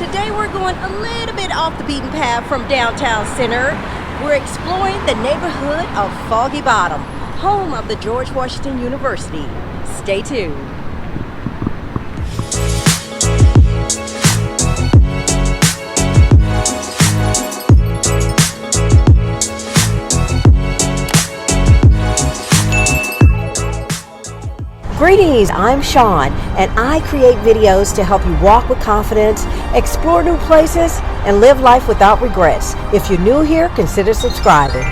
Today we're going a little bit off the beaten path from downtown center. We're exploring the neighborhood of Foggy Bottom, home of the George Washington University. Stay tuned. Greetings, I'm Sean, and I create videos to help you walk with confidence, explore new places, and live life without regrets. If you're new here, consider subscribing.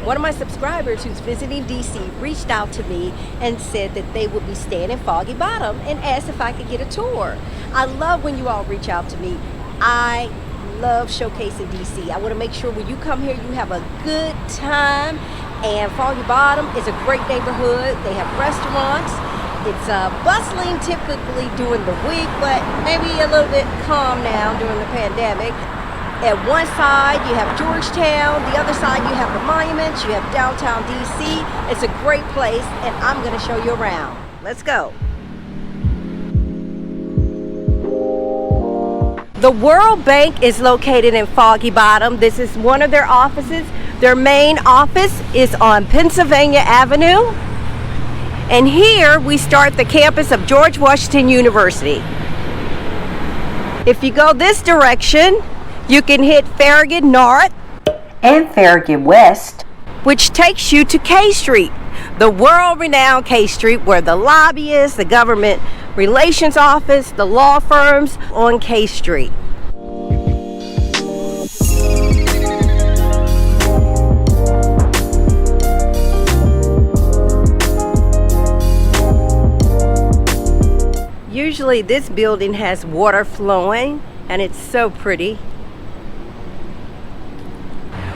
One of my subscribers who's visiting DC reached out to me and said that they would be staying in Foggy Bottom and asked if I could get a tour. I love when you all reach out to me. I love showcasing DC. I want to make sure when you come here you have a good time. And Foggy Bottom is a great neighborhood. They have restaurants. It's bustling typically during the week, but maybe a little bit calm now during the pandemic. At one side you have Georgetown, the other side you have the monuments, you have downtown DC. It's a great place, and I'm going to show you around. Let's go. The World Bank is located in Foggy Bottom. This is one of their offices. Their main office is on Pennsylvania Avenue. And here we start the campus of George Washington University. If you go this direction, you can hit Farragut North and Farragut West, which takes you to K Street, the world-renowned K Street, where the lobbyists, the government relations office, the law firms on K Street. Usually this building has water flowing, and it's so pretty.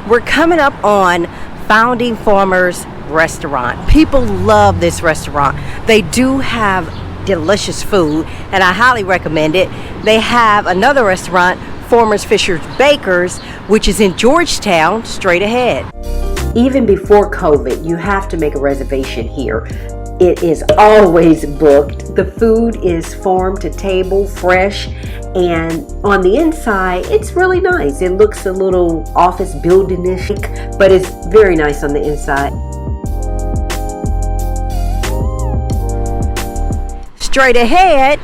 We're coming up on Founding Farmers Restaurant. People love this restaurant. They do have delicious food, and I highly recommend it. They have another restaurant, Farmers Fisher's Bakers, which is in Georgetown, straight ahead. Even before COVID, you have to make a reservation here. It is always booked. The food is farm to table, fresh, and on the inside, it's really nice. It looks a little office building-ish, but it's very nice on the inside. Straight ahead,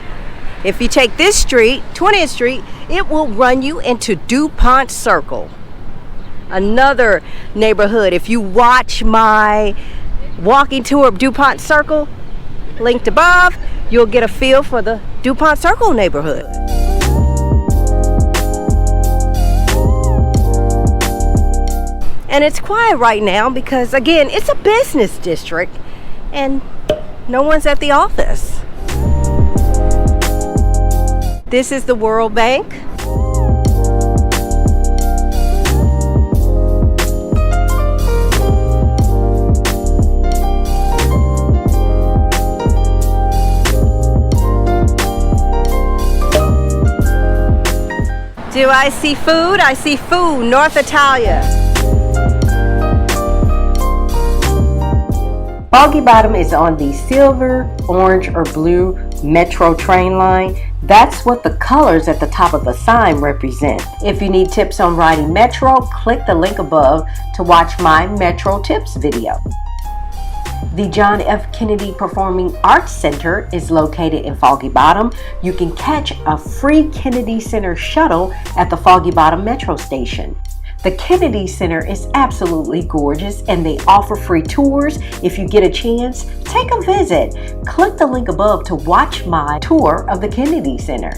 if you take this street, 20th Street, it will run you into DuPont Circle, another neighborhood. If you watch my walking tour of DuPont Circle, linked above, you'll get a feel for the DuPont Circle neighborhood. And it's quiet right now because, again, it's a business district and no one's at the office. This is the World Bank. Do I see food? I see food, North Italia. Foggy Bottom is on the silver, orange, or blue metro train line. That's what the colors at the top of the sign represent. If you need tips on riding metro, click the link above to watch my Metro Tips video. The John F. Kennedy Performing Arts Center is located in Foggy Bottom. You can catch a free Kennedy Center shuttle at the Foggy Bottom Metro Station. The Kennedy Center is absolutely gorgeous, and they offer free tours. If you get a chance, take a visit. Click the link above to watch my tour of the Kennedy Center.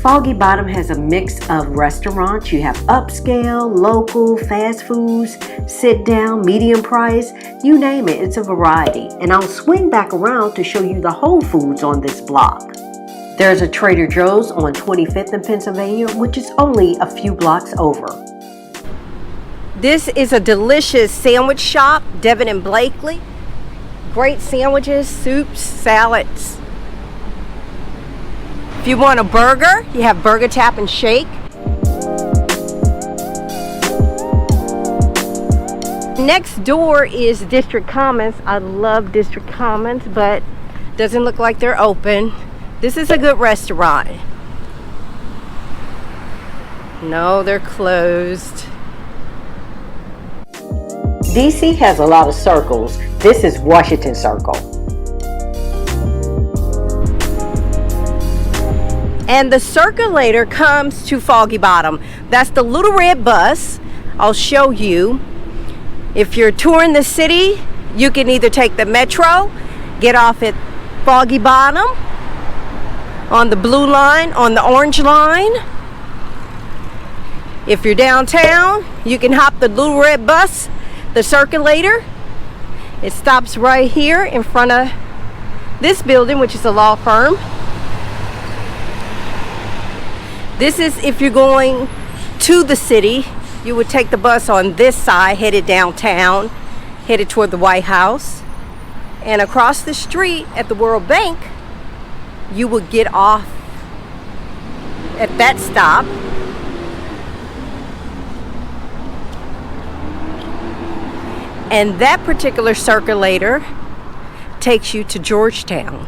Foggy Bottom has a mix of restaurants. You have upscale, local, fast foods, sit down, medium price, you name it, it's a variety. And I'll swing back around to show you the Whole Foods on this block. There's a Trader Joe's on 25th in Pennsylvania, which is only a few blocks over. This is a delicious sandwich shop, Devin and Blakely. Great sandwiches, soups, salads. If you want a burger, you have Burger Tap and Shake. Next door is District Commons. I love District Commons, but doesn't look like they're open. This is a good restaurant. No, they're closed. DC has a lot of circles. This is Washington Circle. And the circulator comes to Foggy Bottom. That's the little red bus. I'll show you. If you're touring the city, you can either take the metro, get off at Foggy Bottom on the blue line, on the orange line. If you're downtown, you can hop the little red bus, the circulator. It stops right here in front of this building, which is a law firm. This is if you're going to the city, you would take the bus on this side, headed downtown, headed toward the White House. And across the street at the World Bank, you would get off at that stop. And that particular circulator takes you to Georgetown.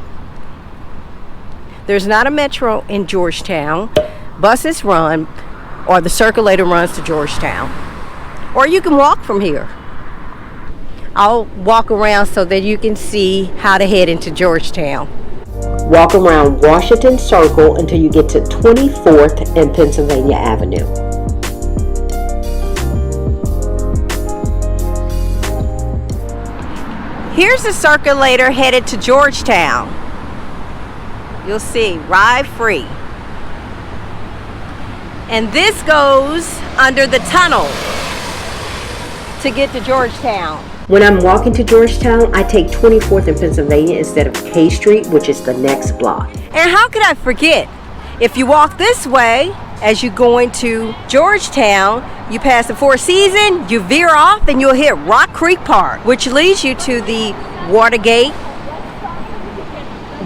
There's not a metro in Georgetown. Buses run, or the circulator runs to Georgetown. Or you can walk from here. I'll walk around so that you can see how to head into Georgetown. Walk around Washington Circle until you get to 24th and Pennsylvania Avenue. Here's the circulator headed to Georgetown. You'll see, ride free. And this goes under the tunnel to get to Georgetown. When I'm walking to Georgetown, I take 24th and Pennsylvania instead of K Street, which is the next block. And how could I forget? If you walk this way, as you're going to Georgetown, you pass the Four Seasons, you veer off, and you'll hit Rock CreekPark, which leads you to the Watergate,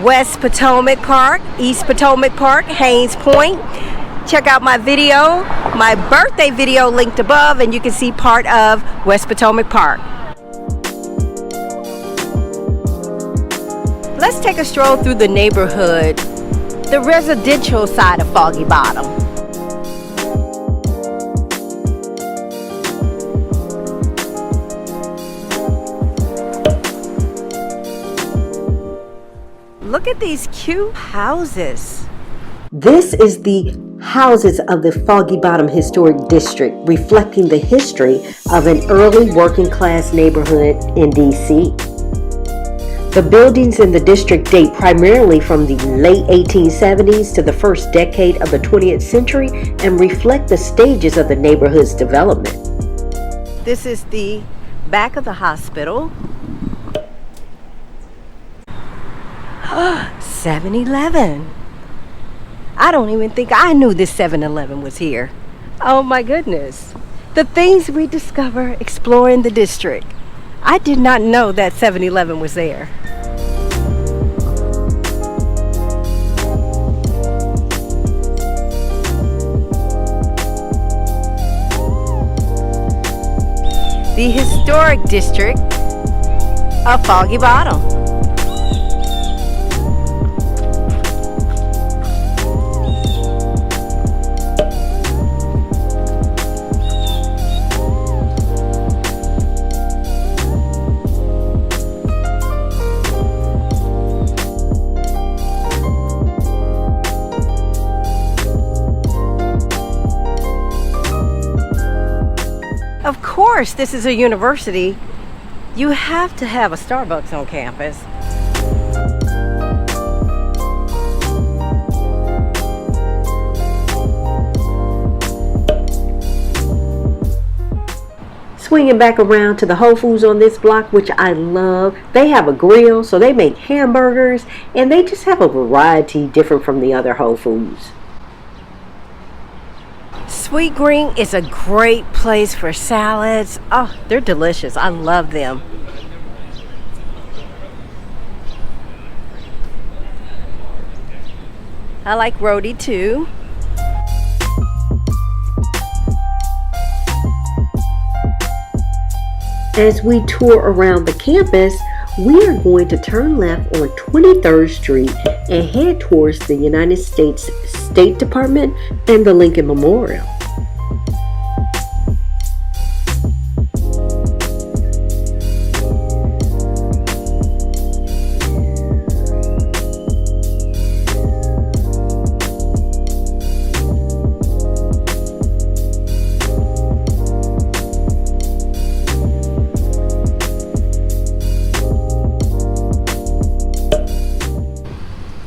West Potomac Park, East Potomac Park, Haynes Point. Check out my video, my birthday video linked above, and you can see part of West Potomac Park. Let's take a stroll through the neighborhood, the residential side of Foggy Bottom. Look at these cute houses. This is the houses of the Foggy Bottom Historic District, reflecting the history of an early working class neighborhood in DC. The buildings in the district date primarily from the late 1870s to the first decade of the 20th century and reflect the stages of the neighborhood's development. This is the back of the hospital. 7-Eleven. I don't even think I knew this 7-Eleven was here. Oh my goodness. The things we discover exploring the district. I did not know that 7-Eleven was there. The historic district of Foggy Bottom. Of course, this is a university. You have to have a Starbucks on campus. Swinging back around to the Whole Foods on this block, which I love. They have a grill, so they make hamburgers, and they just have a variety different from the other Whole Foods. Sweet Green is a great place for salads. Oh, they're delicious. I love them. I like roti too. As we tour around the campus, we are going to turn left on 23rd Street and head towards the United States State Department and the Lincoln Memorial.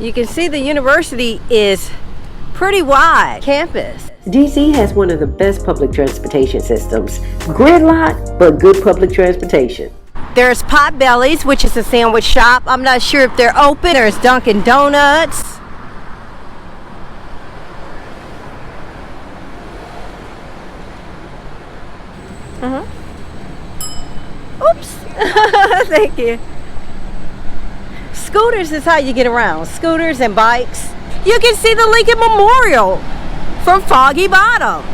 You can see the university is pretty wide campus. DC has one of the best public transportation systems. Gridlock, but good public transportation. There's Potbelly's, which is a sandwich shop. I'm not sure if they're open. There's Dunkin' Donuts. Oops. Thank you. Scooters is how you get around. Scooters and bikes. You can see the Lincoln Memorial from Foggy Bottom.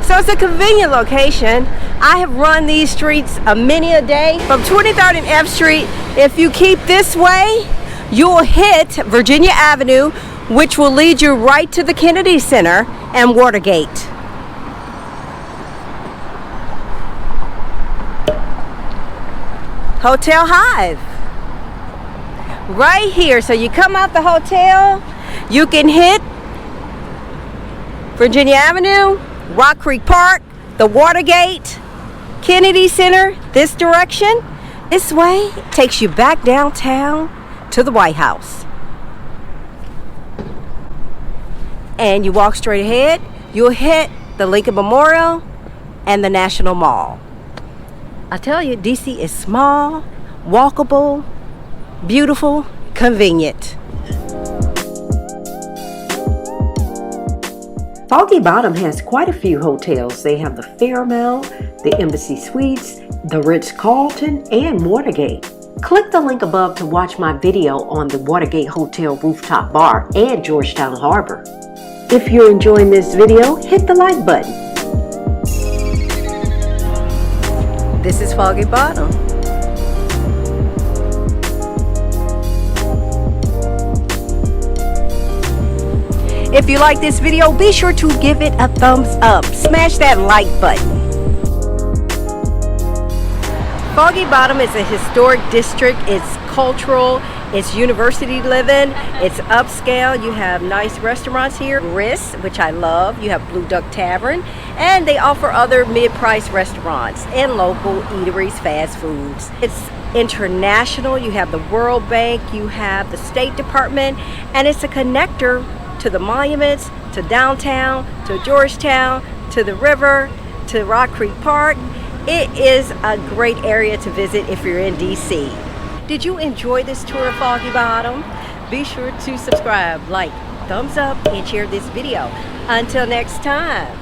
So it's a convenient location. I have run these streets many a day. From 23rd and F Street, if you keep this way, you'll hit Virginia Avenue, which will lead you right to the Kennedy Center and Watergate. Hotel Hive right here. So you come out the hotel, you can hit Virginia Avenue, Rock CreekPark, the Watergate, Kennedy Center. This direction, this way, takes you back downtown to the White House. And you walk straight ahead, you'll hit the Lincoln Memorial and the National Mall. I tell you, DC is small, walkable, beautiful, convenient. Foggy Bottom has quite a few hotels. They have the Fairmount, the Embassy Suites, the Ritz-Carlton, and Watergate. Click the link above to watch my video on the Watergate Hotel rooftop bar and Georgetown Harbor. If you're enjoying this video, hit the like button. This is Foggy Bottom. If you like this video, be sure to give it a thumbs up. Smash that like button. Foggy Bottom is a historic district. It's cultural. It's university living. It's upscale. You have nice restaurants here. Riss, which I love. You have Blue Duck Tavern. And they offer other mid-price restaurants and local eateries, fast foods. It's international. You have the World Bank. You have the State Department. And it's a connector to the monuments, to downtown, to Georgetown, to the river, to Rock CreekPark. It is a great area to visit if you're in DC. Did you enjoy this tour of Foggy Bottom? Be sure to subscribe, like, thumbs up, and share this video. Until next time.